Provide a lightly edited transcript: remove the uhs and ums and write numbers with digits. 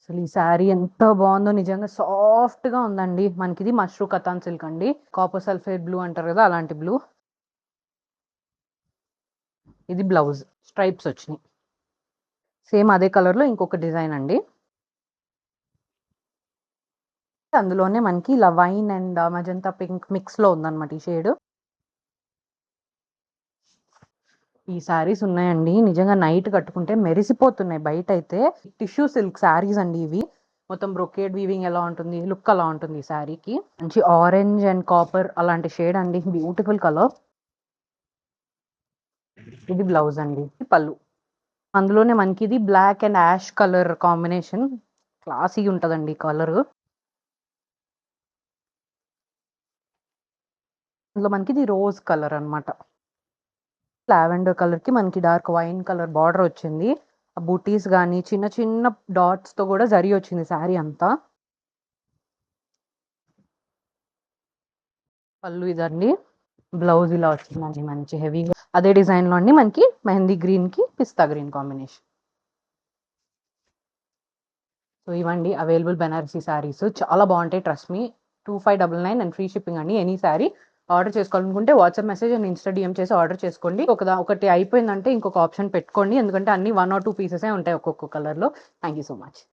అసలు ఈ శారీ ఎంత బాగుందో, నిజంగా సాఫ్ట్ గా ఉందండి. మనకి ఇది మష్రూ కతాన్ సిల్క్ అండి, కాపర్ సల్ఫేట్ బ్లూ అంటారు కదా అలాంటి బ్లూ. ఇది బ్లౌజ్ స్ట్రైప్స్ వచ్చినాయి, సేమ్ అదే కలర్ లో ఇంకొక డిజైన్ అండి. అందులోనే మనకి ఇలా wine and magenta pink mix లో ఉందన్నమాట ఈ షేడ్. ఈ శారీస్ ఉన్నాయండి, నిజంగా నైట్ కట్టుకుంటే మెరిసిపోతున్నాయి. బయట అయితే టిష్యూ సిల్క్ శారీస్ అండి ఇవి. మొత్తం బ్రొకేడ్ వీవింగ్ ఎలా ఉంటుంది, లుక్ అలా ఉంటుంది ఈ శారీకి. మంచి ఆరెంజ్ అండ్ కాపర్ అలాంటి షేడ్ అండి, బ్యూటిఫుల్ కలర్. ఇది బ్లౌజ్ అండి, పళ్ళు. అందులోనే మనకి ఇది black and ash colour combination, classy ఉంటదండి కలర్. అందులో మనకి ఇది రోజ్ కలర్ అన్నమాట. లావెండర్ కలర్ కి మనకి డార్క్ వైన్ కలర్ బార్డర్ వచ్చింది. ఆ బూటీస్ గానీ చిన్న చిన్న డాట్స్ తో కూడా జరీ వచ్చింది శారీ అంతా. పళ్ళు ఇదండి, బ్లౌజ్ ఇలా వచ్చిందండి మంచి హెవీగా. అదే డిజైన్ లో అండి మనకి మెహందీ గ్రీన్ కి పిస్తా గ్రీన్ కాంబినేషన్. సో ఇవ్వండి అవైలబుల్ బెనారసీ శారీస్, చాలా బాగుంటాయి trust me. 2599 and free shipping అండి. ఎనీ శారీ ఆర్డర్ చేసుకోవాలనుకుంటే WhatsApp message and Insta DM చేసి ఆర్డర్ చేసుకోండి. ఒకటి అయిపోయిందంటే ఇంకొక ఆప్షన్ పెట్టుకోండి, ఎందుకంటే అన్ని 1 or 2 పీసెసే ఉంటాయి ఒక్కొక్క కలర్ లో. Thank you so much.